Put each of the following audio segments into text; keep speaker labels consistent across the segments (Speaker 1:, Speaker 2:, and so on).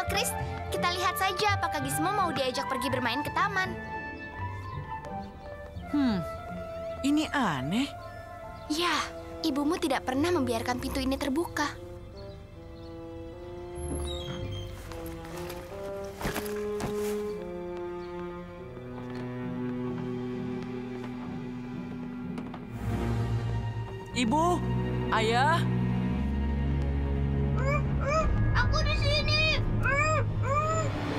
Speaker 1: Chris, kita lihat saja apakah Gizmo mau diajak pergi bermain ke taman.
Speaker 2: Ini aneh.
Speaker 1: Ya, ibumu tidak pernah membiarkan pintu ini terbuka.
Speaker 2: Ibu, ayah.
Speaker 1: Aku di sini.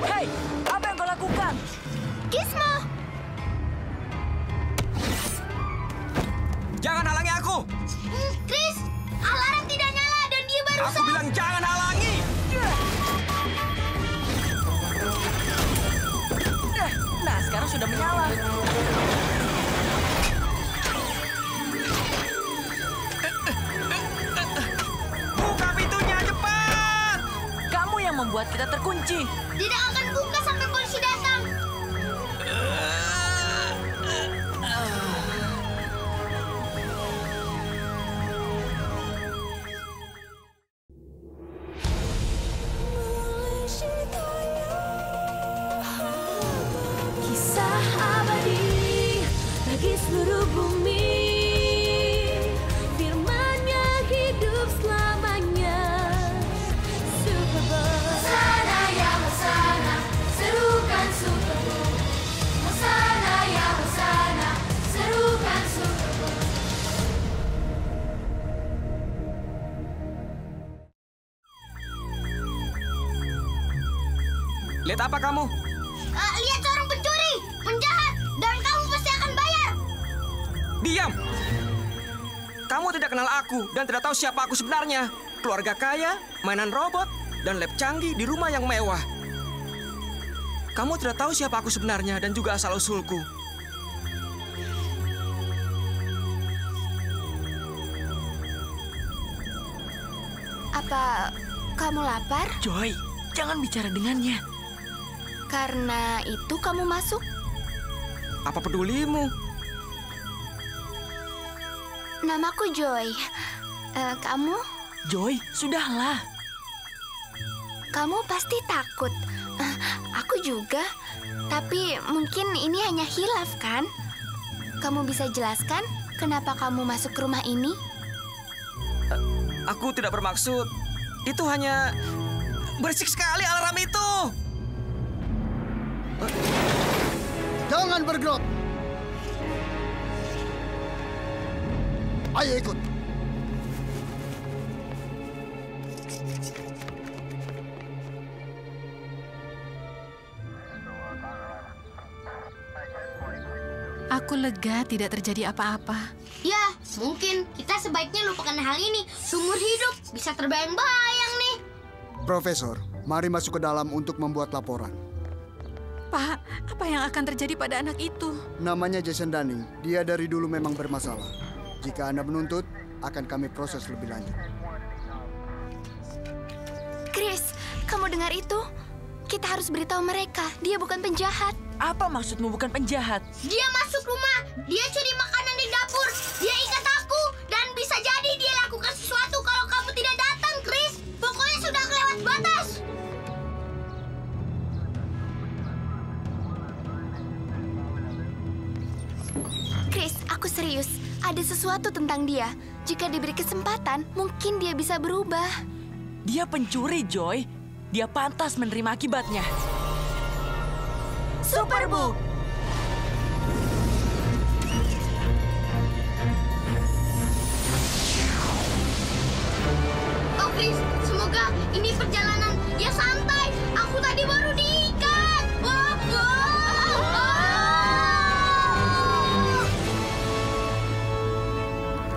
Speaker 2: Hei, apa yang kau lakukan?
Speaker 1: Gizmo!
Speaker 3: Jangan halangi aku!
Speaker 1: Chris, alarm tidak nyala dan dia baru
Speaker 3: Aku bilang jangan halangi!
Speaker 2: Nah, sekarang sudah menyala.
Speaker 3: Buka pintunya, cepat!
Speaker 2: Kamu yang membuat kita terkunci.
Speaker 1: Tidak akan buka sampai polisi datang.
Speaker 4: Kisah abadi bagi seluruh bumi, firman-Nya hidup selamanya. Super Bowl, Hosana ya Hosana, serukan Super Bowl. Hosana ya Hosana, serukan Super Bowl.
Speaker 3: Lihat apa kamu?
Speaker 1: Lihat seorang pencuri, penjahat, dan kamu pasti akan bayar.
Speaker 3: Diam! Kamu tidak kenal aku dan tidak tahu siapa aku sebenarnya. Keluarga kaya, mainan robot, dan lab canggih di rumah yang mewah. Kamu tidak tahu siapa aku sebenarnya dan juga asal-usulku.
Speaker 1: Apa kamu lapar?
Speaker 2: Joy, jangan bicara dengannya.
Speaker 1: Karena itu kamu masuk?
Speaker 3: Apa pedulimu?
Speaker 1: Namaku Joy. Kamu?
Speaker 2: Joy, sudahlah.
Speaker 1: Kamu pasti takut. Aku juga. Tapi mungkin ini hanya hilaf, kan? Kamu bisa jelaskan kenapa kamu masuk ke rumah ini?
Speaker 3: Aku tidak bermaksud. Itu hanya berisik sekali alarm itu.
Speaker 5: Jangan bergerak. Ayo ikut.
Speaker 6: Aku lega tidak terjadi apa-apa.
Speaker 1: Ya, mungkin kita sebaiknya lupakan hal ini. Seumur hidup bisa terbayang-bayang nih.
Speaker 5: Profesor, mari masuk ke dalam untuk membuat laporan.
Speaker 6: Pak, apa yang akan terjadi pada anak itu?
Speaker 5: Namanya Jason Dunning. Dia dari dulu memang bermasalah. Jika Anda menuntut, akan kami proses lebih lanjut.
Speaker 1: Chris, kamu dengar itu? Kita harus beritahu mereka, dia bukan penjahat.
Speaker 2: Apa maksudmu bukan penjahat?
Speaker 1: Dia masuk rumah, dia curi makanan di dapur, dia ikat aku, dan bisa jadi dia lakukan sesuatu kalau kamu tidak datang, Chris. Pokoknya sudah kelewat batas. Chris, aku serius. Ada sesuatu tentang dia. Jika diberi kesempatan, mungkin dia bisa berubah.
Speaker 2: Dia pencuri, Joy. Dia pantas menerima akibatnya.
Speaker 1: Superbook! Oh, Chris, semoga ini perjalanan yang santai. Aku tadi baru diikat.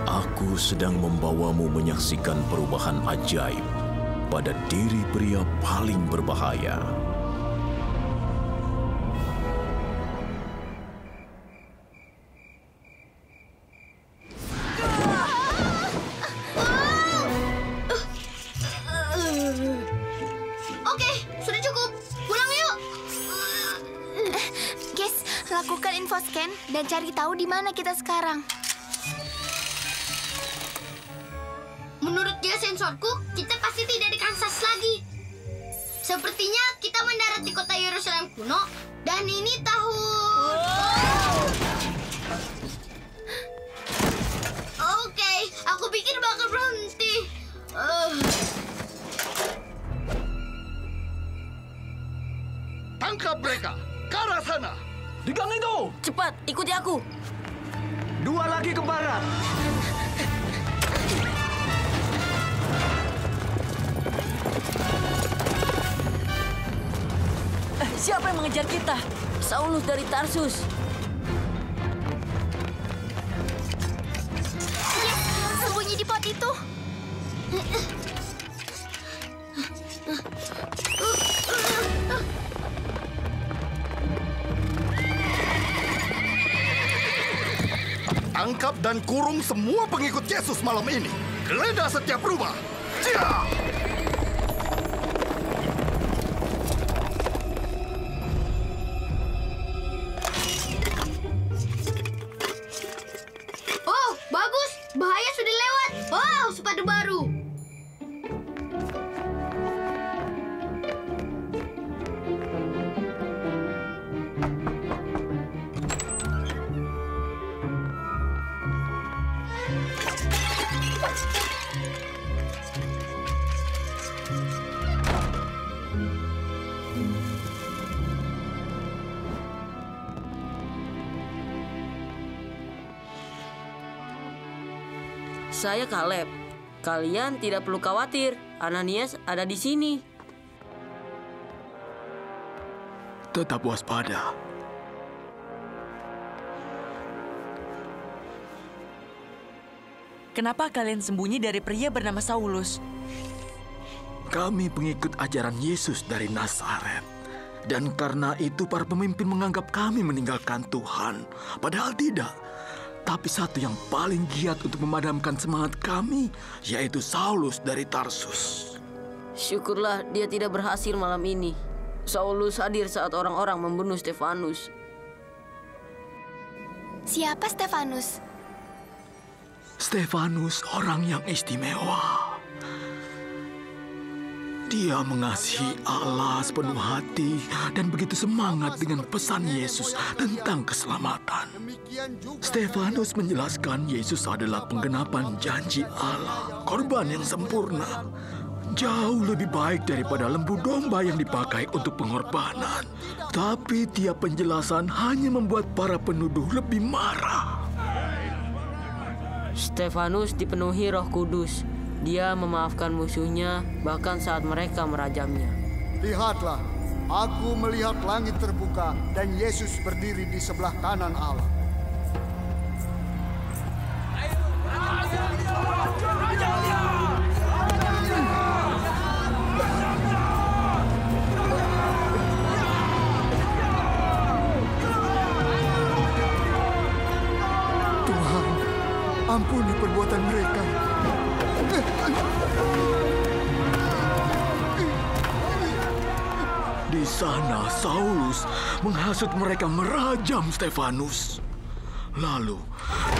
Speaker 7: Aku sedang membawamu menyaksikan perubahan ajaib pada diri pria paling berbahaya.
Speaker 1: Oke, sudah cukup. Pulang yuk. Guys, lakukan info scan dan cari tahu di mana kita sekarang. Menurut dia sensorku, kita pasti tidak di Kansas lagi.
Speaker 4: Sepertinya kita mendarat di kota Yerusalem kuno, dan ini tahun... Oke, aku pikir bakal berhenti.
Speaker 8: Tangkap mereka! Ke arah sana!
Speaker 3: Di gang itu!
Speaker 2: Cepat, ikuti aku.
Speaker 3: 2 lagi ke barat.
Speaker 2: Siapa yang mengejar kita? Saulus dari Tarsus.
Speaker 1: Sembunyi di pot itu.
Speaker 8: Tangkap dan kurung semua pengikut Yesus malam ini. Geledah setiap rumah. Cia!
Speaker 4: Oh, bagus. Bahaya sudah lewat. Wow, sepatu baru.
Speaker 2: Saya Kaleb. Kalian tidak perlu khawatir. Ananias ada di sini.
Speaker 8: Tetap waspada.
Speaker 2: Kenapa kalian sembunyi dari pria bernama Saulus?
Speaker 8: Kami pengikut ajaran Yesus dari Nazaret. Dan karena itu para pemimpin menganggap kami meninggalkan Tuhan. Padahal tidak. Tapi satu yang paling giat untuk memadamkan semangat kami, yaitu Saulus dari Tarsus.
Speaker 2: Syukurlah dia tidak berhasil malam ini. Saulus hadir saat orang-orang membunuh Stefanus.
Speaker 1: Siapa Stefanus?
Speaker 8: Stefanus orang yang istimewa. Dia mengasihi Allah sepenuh hati dan begitu semangat dengan pesan Yesus tentang keselamatan. Stefanus menjelaskan Yesus adalah penggenapan janji Allah, korban yang sempurna. Jauh lebih baik daripada lembu domba yang dipakai untuk pengorbanan. Tapi tiap penjelasan hanya membuat para penuduh lebih marah.
Speaker 2: Stefanus dipenuhi Roh Kudus. Dia memaafkan musuhnya bahkan saat mereka merajamnya.
Speaker 5: Lihatlah, aku melihat langit terbuka dan Yesus berdiri di sebelah kanan Allah. Tuhan, ampuni perbuatan mereka.
Speaker 8: Di sana Saulus menghasut mereka merajam Stefanus. Lalu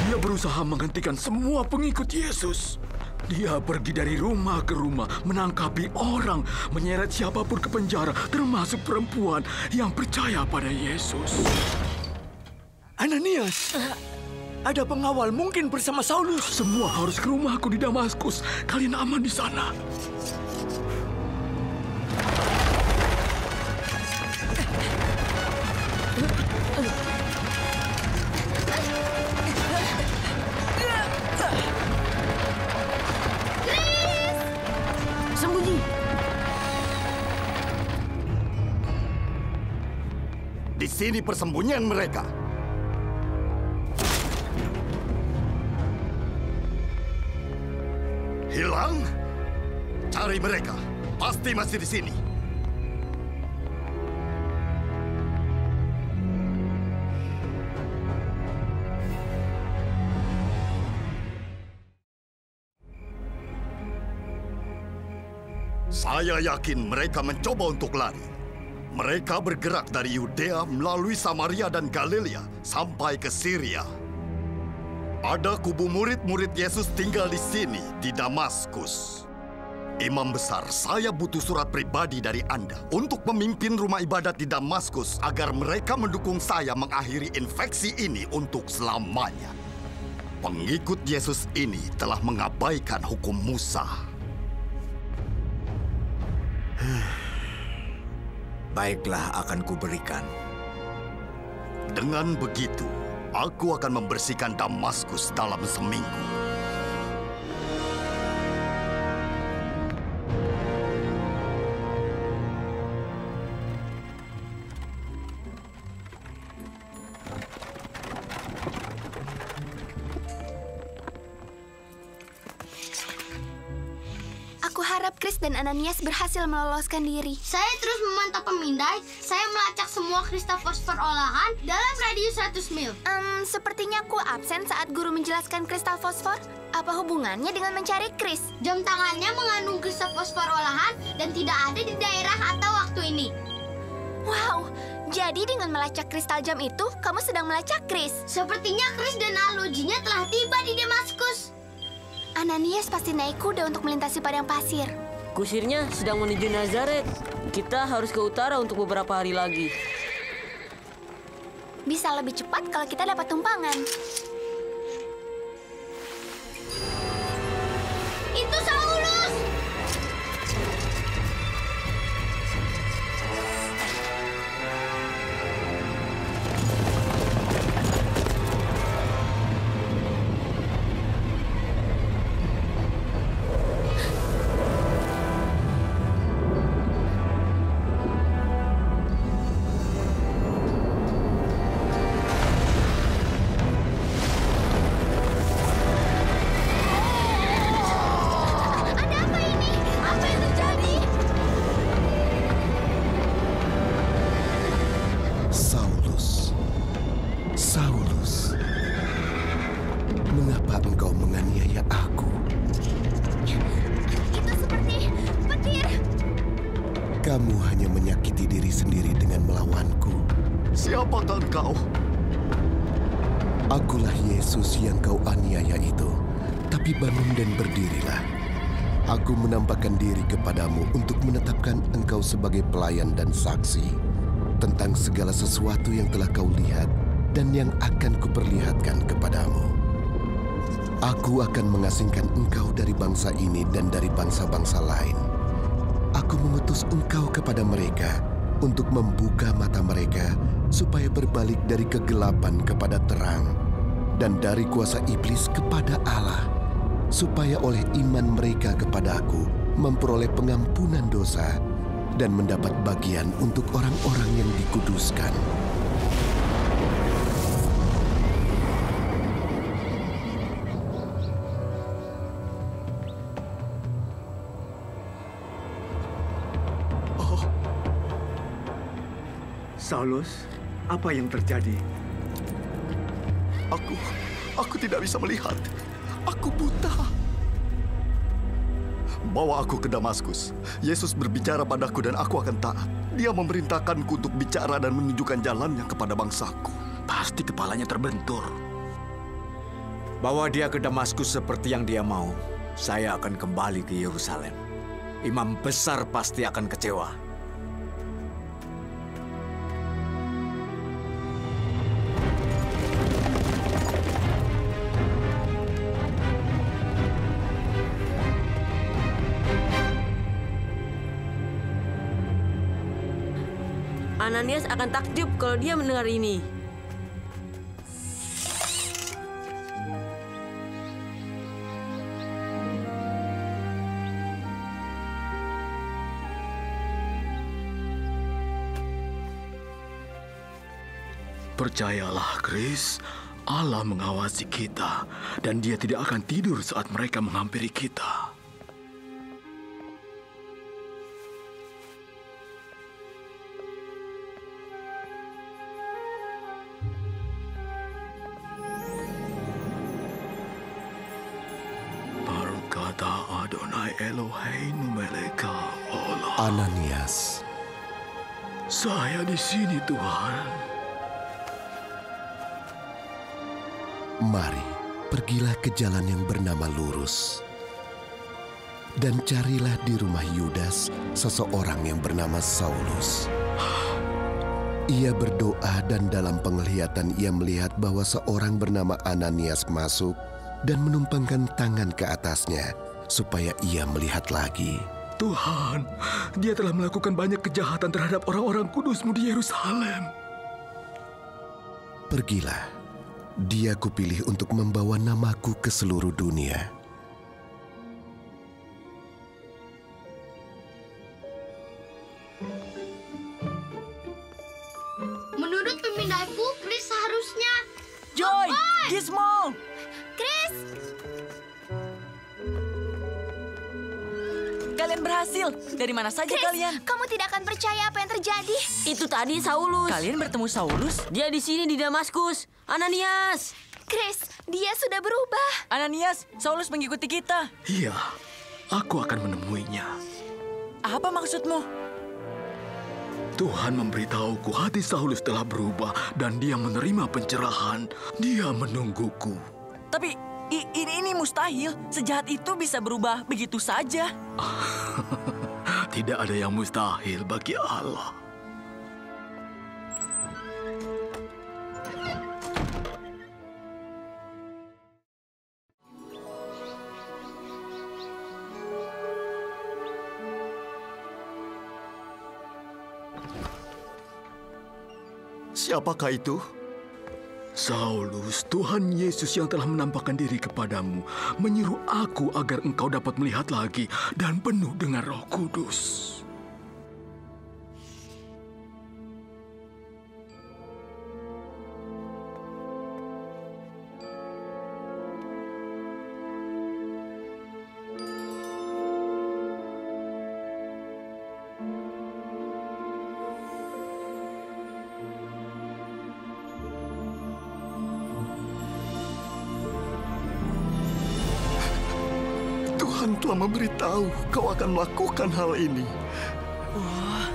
Speaker 8: dia berusaha menghentikan semua pengikut Yesus. Dia pergi dari rumah ke rumah menangkapi orang, menyeret siapapun ke penjara, termasuk perempuan yang percaya pada Yesus.
Speaker 3: Ananias, ada pengawal mungkin bersama Saulus.
Speaker 8: Semua harus ke rumahku di Damaskus. Kalian aman di sana.
Speaker 2: Sembunyi.
Speaker 8: Di sini persembunyian mereka. Hilang? Cari mereka. Pasti masih di sini. Saya yakin mereka mencoba untuk lari. Mereka bergerak dari Yudea melalui Samaria dan Galilea sampai ke Syria. Ada kubu murid-murid Yesus tinggal di sini, di Damaskus.
Speaker 9: Imam besar, saya butuh surat pribadi dari Anda untuk memimpin rumah ibadat di Damaskus agar mereka mendukung saya mengakhiri infeksi ini untuk selamanya. Pengikut Yesus ini telah mengabaikan hukum Musa.
Speaker 10: Baiklah, akan kuberikan.
Speaker 9: Dengan begitu, aku akan membersihkan Damaskus dalam seminggu.
Speaker 1: Aku harap Chris dan Ananias berhasil meloloskan diri.
Speaker 4: Saya terus memantau pemindai. Saya melacak semua kristal fosfor olahan dalam radius 100 mil.
Speaker 1: Sepertinya aku absen saat guru menjelaskan kristal fosfor. Apa hubungannya dengan mencari Chris?
Speaker 4: Jam tangannya mengandung kristal fosfor olahan dan tidak ada di daerah atau waktu ini.
Speaker 1: Wow, jadi dengan melacak kristal jam itu, kamu sedang melacak Chris.
Speaker 4: Sepertinya Chris dan Alojinya telah tiba di Damaskus.
Speaker 1: Ananias pasti naik kuda untuk melintasi padang pasir.
Speaker 2: Kusirnya sedang menuju Nazaret. Kita harus ke utara untuk beberapa hari lagi.
Speaker 1: Bisa lebih cepat kalau kita dapat tumpangan.
Speaker 4: Itu Saulus!
Speaker 11: Saulus, mengapa engkau menganiaya aku?
Speaker 1: Itu seperti petir.
Speaker 11: Kamu hanya menyakiti diri sendiri dengan melawanku.
Speaker 9: Siapakah engkau?
Speaker 11: Akulah Yesus yang kau aniaya itu. Tapi bangun dan berdirilah. Aku menampakkan diri kepadamu untuk menetapkan engkau sebagai pelayan dan saksi tentang segala sesuatu yang telah kau lihat dan yang akan kuperlihatkan kepadamu. Aku akan mengasingkan engkau dari bangsa ini dan dari bangsa-bangsa lain. Aku mengutus engkau kepada mereka untuk membuka mata mereka supaya berbalik dari kegelapan kepada terang dan dari kuasa iblis kepada Allah, supaya oleh iman mereka kepada Aku memperoleh pengampunan dosa dan mendapat bagian untuk orang-orang yang dikuduskan.
Speaker 8: Saulus, apa yang terjadi?
Speaker 9: Aku tidak bisa melihat. Aku buta. Bawa aku ke Damaskus. Yesus berbicara padaku dan aku akan taat. Dia memerintahkanku untuk bicara dan menunjukkan jalannya kepada bangsaku.
Speaker 8: Pasti kepalanya terbentur.
Speaker 10: Bawa dia ke Damaskus seperti yang dia mau. Saya akan kembali ke Yerusalem. Imam besar pasti akan kecewa.
Speaker 2: Ananias akan takjub kalau dia mendengar ini.
Speaker 8: Percayalah, Chris, Allah mengawasi kita dan Dia tidak akan tidur saat mereka menghampiri kita. Berkata Adonai Eloheinu meleka olah.
Speaker 11: Ananias,
Speaker 8: Saya di sini, Tuhan.
Speaker 11: mari, pergilah ke jalan yang bernama Lurus. Dan carilah di rumah Yudas seseorang yang bernama Saulus. Ia berdoa dan dalam penglihatan ia melihat bahwa seorang bernama Ananias masuk dan menumpangkan tangan ke atasnya supaya ia melihat lagi.
Speaker 8: Tuhan, dia telah melakukan banyak kejahatan terhadap orang-orang kudus-Mu di Yerusalem.
Speaker 11: Pergilah, dia kupilih untuk membawa namaku ke seluruh dunia.
Speaker 4: Menurut pemindaiku, Chris seharusnya...
Speaker 2: Joy! Gizmo!
Speaker 1: Chris!
Speaker 12: Kalian berhasil. Dari mana saja
Speaker 1: Chris,
Speaker 12: kalian?
Speaker 1: Kamu tidak akan percaya apa yang terjadi.
Speaker 2: Itu tadi Saulus.
Speaker 12: Kalian bertemu Saulus?
Speaker 2: Dia di sini di Damaskus. Ananias!
Speaker 1: Chris, dia sudah berubah.
Speaker 12: Ananias, Saulus mengikuti kita.
Speaker 8: Iya, aku akan menemuinya.
Speaker 12: Apa maksudmu?
Speaker 8: Tuhan memberitahuku hati Saulus telah berubah dan dia menerima pencerahan. Dia menungguku.
Speaker 12: Tapi ini mustahil. Sejahat itu bisa berubah begitu saja.
Speaker 8: Tidak ada yang mustahil bagi Allah.
Speaker 9: Siapakah itu?
Speaker 8: Saulus, Tuhan Yesus yang telah menampakkan diri kepadamu, menyuruh aku agar engkau dapat melihat lagi dan penuh dengan Roh Kudus.
Speaker 9: Tuhan telah memberitahu kau akan melakukan hal ini.
Speaker 12: Wah.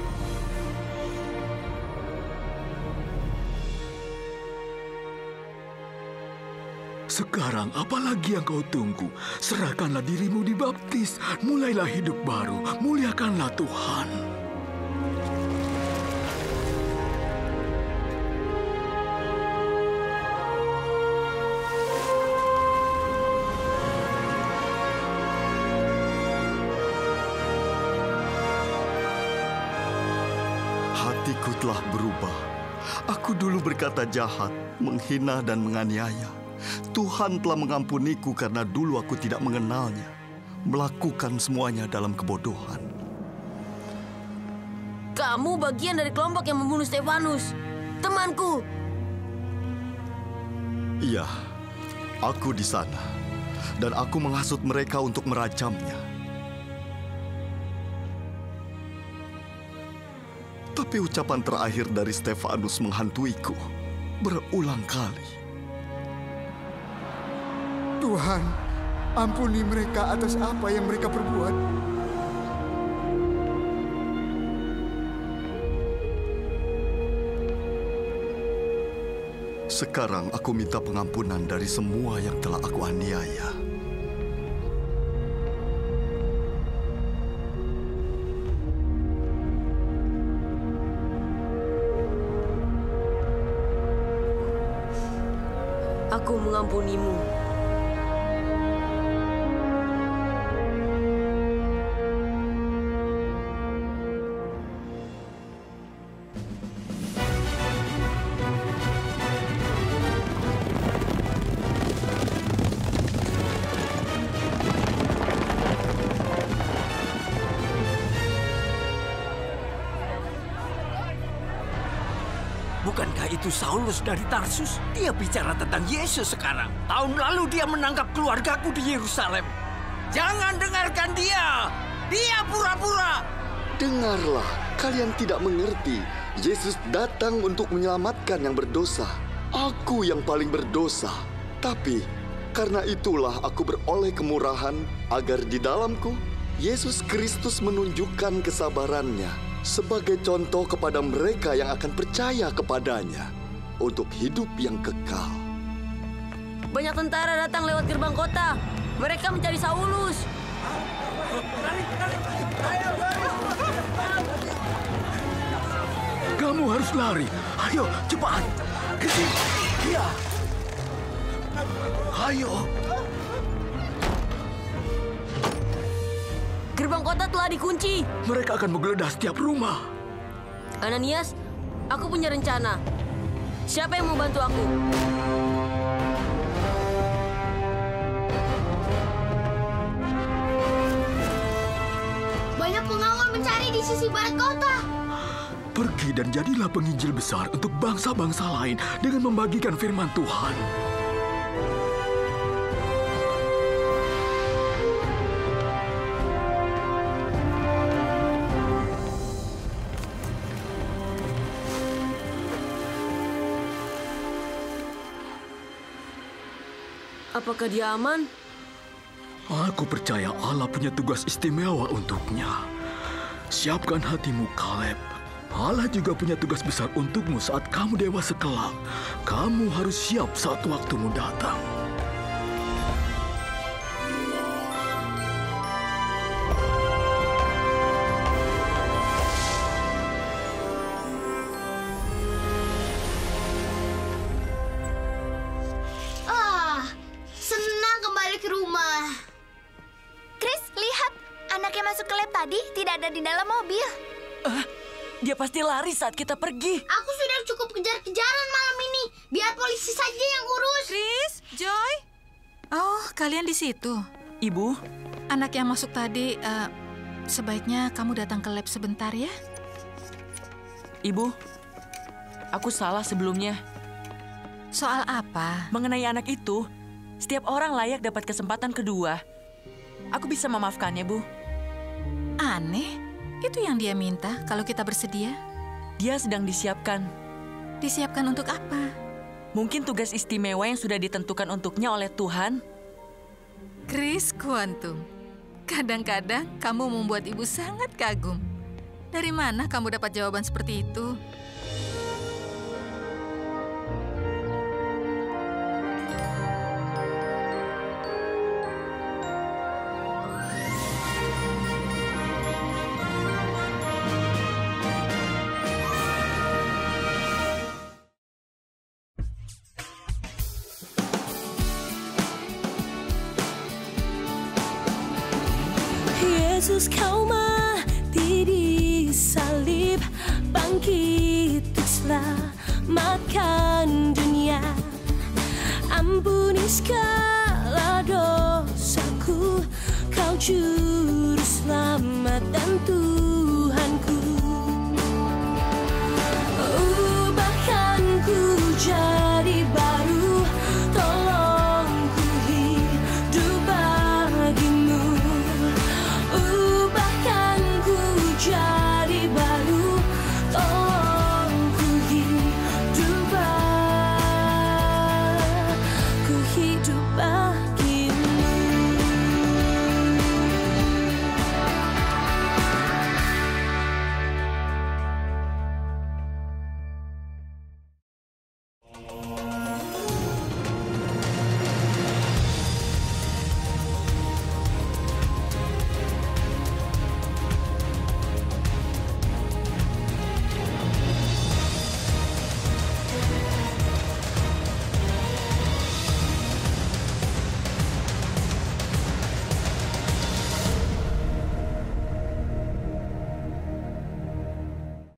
Speaker 8: Sekarang apalagi yang kau tunggu? Serahkanlah dirimu dibaptis. Mulailah hidup baru. Muliakanlah Tuhan.
Speaker 9: Hatiku telah berubah. Aku dulu berkata jahat, menghina dan menganiaya. Tuhan telah mengampuniku karena dulu aku tidak mengenalnya. Melakukan semuanya dalam kebodohan.
Speaker 2: Kamu bagian dari kelompok yang membunuh Stefanus, temanku.
Speaker 9: Iya, aku di sana. Dan aku menghasut mereka untuk merajamnya. Tapi ucapan terakhir dari Stefanus menghantuiku berulang kali.
Speaker 5: Tuhan, ampuni mereka atas apa yang mereka perbuat.
Speaker 9: Sekarang aku minta pengampunan dari semua yang telah aku aniaya.
Speaker 2: Aku mengampunimu.
Speaker 10: Bukankah itu Saulus dari Tarsus? Dia bicara tentang Yesus sekarang. Tahun lalu dia menangkap keluargaku di Yerusalem. Jangan dengarkan dia. Dia pura-pura.
Speaker 9: Dengarlah, kalian tidak mengerti. Yesus datang untuk menyelamatkan yang berdosa. Aku yang paling berdosa. Tapi karena itulah aku beroleh kemurahan agar di dalamku Yesus Kristus menunjukkan kesabarannya sebagai contoh kepada mereka yang akan percaya kepadanya untuk hidup yang kekal.
Speaker 2: Banyak tentara datang lewat gerbang kota. Mereka mencari Saulus.
Speaker 8: Kamu harus lari. Ayo, cepat. Ke sini. Iya. Ayo.
Speaker 2: Gerbang kota telah dikunci.
Speaker 8: Mereka akan menggeledah setiap rumah.
Speaker 2: Ananias, aku punya rencana. Siapa yang mau bantu aku?
Speaker 4: Banyak pengawal mencari di sisi barat kota.
Speaker 8: Pergi dan jadilah penginjil besar untuk bangsa-bangsa lain dengan membagikan firman Tuhan.
Speaker 2: Apakah dia aman?
Speaker 8: Aku percaya Allah punya tugas istimewa untuknya. Siapkan hatimu, Kaleb. Allah juga punya tugas besar untukmu saat kamu dewasa kelak. Kamu harus siap saat waktumu datang.
Speaker 4: Senang kembali ke rumah.
Speaker 1: Chris, lihat. Anak yang masuk ke lab tadi tidak ada di dalam mobil.
Speaker 12: Dia pasti lari saat kita pergi.
Speaker 4: Aku sudah cukup kejar-kejaran malam ini. Biar polisi saja yang urus.
Speaker 6: Chris, Joy. Oh, kalian di situ.
Speaker 12: Ibu,
Speaker 6: anak yang masuk tadi, sebaiknya kamu datang ke lab sebentar ya.
Speaker 12: Ibu, aku salah sebelumnya.
Speaker 6: Soal apa?
Speaker 12: Mengenai anak itu, setiap orang layak dapat kesempatan kedua. Aku bisa memaafkannya, Bu.
Speaker 6: Aneh. Itu yang dia minta kalau kita bersedia.
Speaker 12: Dia sedang disiapkan.
Speaker 6: Disiapkan untuk apa?
Speaker 12: Mungkin tugas istimewa yang sudah ditentukan untuknya oleh Tuhan.
Speaker 6: Chris Quantum, kadang-kadang kamu membuat ibu sangat kagum. Dari mana kamu dapat jawaban seperti itu?
Speaker 13: Yesus kau mati di salib, bangkit untuk selamatkan dunia. Ampuni segala dosaku, kau juru selamat dan